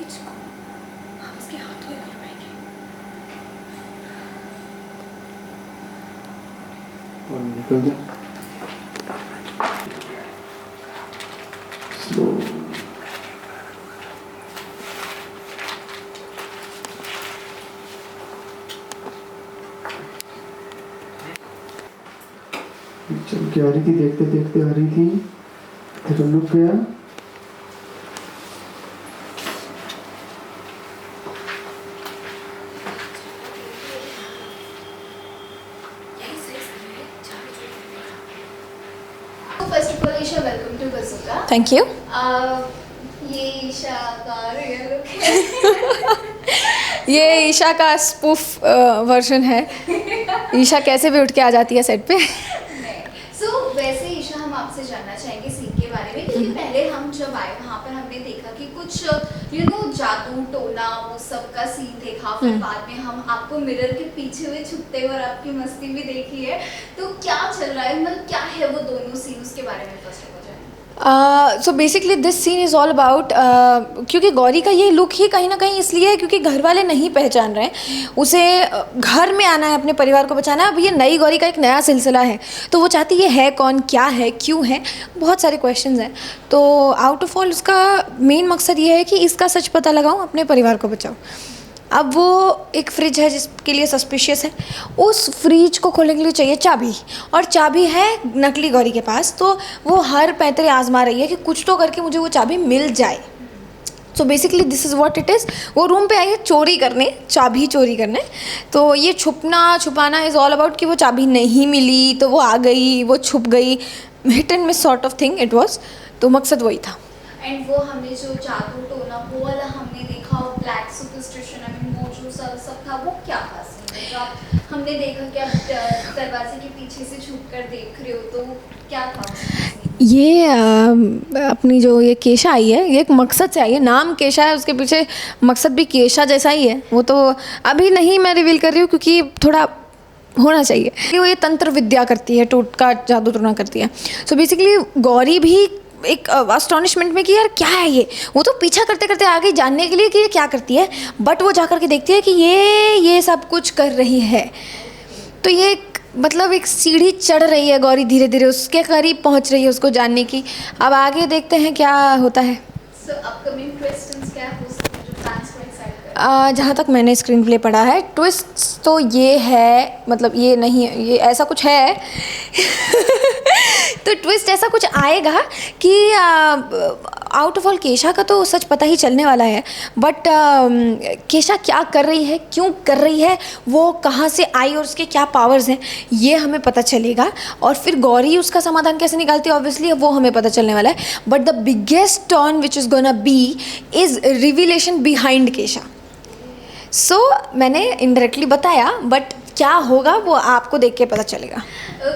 Fridge को हम उसके हाथों में कर पाएंगे। और निकल जा। स्लो। चल के आ रही थी, देखते देखते आ रही थी, तेरा लुक गया। First of all Isha, welcome to Bazooka. Thank you. ये ईशा का रियल लुक है। ये ईशा का स्पूफ वर्जन है। ईशा कैसे भी उठ के आ जाती है सेट पे। सो वैसे ईशा, हम आपसे जानना चाहेंगे सीन के बारे में, क्योंकि पहले हम जब आए वहाँ पर हमने देखा कि कुछ जादू टोना वो सब का सीन देखा, फिर बाद में हम आपको मिरर के पीछे हुए छुपते हुए और आपकी मस्ती भी देखी है। तो क्या चल रहा है, मतलब क्या है वो दोनों सीन, उसके बारे में फर्स्ट हो जाए। So basically this scene is all about, क्योंकि गौरी का ये लुक ही कहीं ना कहीं इसलिए है क्योंकि घर वाले नहीं पहचान रहे हैं उसे। घर में आना है, अपने परिवार को बचाना है। अब ये नई गौरी का एक नया सिलसिला है, तो वो चाहती है कौन, क्या है, क्यों है, बहुत सारे क्वेश्चंस हैं। तो आउट ऑफ ऑल उसका मेन मकसद ये है कि इसका सच पता लगाऊं, अपने परिवार को बचाऊं। अब वो एक फ्रिज है जिसके लिए सस्पिशियस है, उस फ्रिज को खोलने के लिए चाहिए चाबी, और चाबी है नकली गौरी के पास। तो वो हर पैंतरे आजमा रही है कि कुछ तो करके मुझे वो चाबी मिल जाए। So basically this is what it is. वो रूम पे आई है चोरी करने, चाबी चोरी करने। तो ये छुपना छुपाना इज़ ऑल अबाउट कि वो चाबी नहीं मिली तो वो आ गई, वो छुप गई, hit and miss sort of thing it was. तो मकसद वही था। एंड वो हमने जो जादू टोना वो वाला हमने देखा, और ब्लैक सुपरस्टिशन, आई मीन मोजू सब था, वो क्या था सीन जो आप हमने देखा कि आप दरवाजे के पीछे से छुप कर देख रहे हो, तो क्या था ये अपनी जो ये केशा आई है, ये एक मकसद से आई है। नाम केशा है, उसके पीछे मकसद भी केशा जैसा ही है। वो तो अभी नहीं मैं रिवील कर रही हूँ क्योंकि थोड़ा होना चाहिए कि वो ये तंत्र विद्या करती है, टोटका जादू टोना करती है। सो बेसिकली गौरी भी एक अस्टॉनिशमेंट में कि यार क्या है ये। वो तो पीछा करते करते आ गई जानने के लिए कि ये क्या करती है, बट वो जा कर के देखती है कि ये सब कुछ कर रही है। तो ये मतलब एक सीढ़ी चढ़ रही है गौरी, धीरे धीरे उसके करीब पहुंच रही है उसको जानने की। अब आगे देखते हैं क्या होता है। सो अपकमिंग ट्विस्ट्स क्या हो सकते हैं जो फैंस को एक्साइट कर? जहाँ तक मैंने स्क्रीन प्ले पढ़ा है, ट्विस्ट तो ये है, मतलब ये नहीं है, ये ऐसा कुछ है तो ट्विस्ट ऐसा कुछ आएगा कि आउट ऑफ ऑल केशा का तो सच पता ही चलने वाला है, बट केशा क्या कर रही है, क्यों कर रही है, वो कहाँ से आई और उसके क्या पावर्स हैं, ये हमें पता चलेगा। और फिर गौरी उसका समाधान कैसे निकालती है ऑब्वियसली वो हमें पता चलने वाला है। But the biggest turn which is gonna be is revelation behind Kesha. So मैंने इनडायरेक्टली बताया, बट क्या होगा वो आपको देख के पता चलेगा।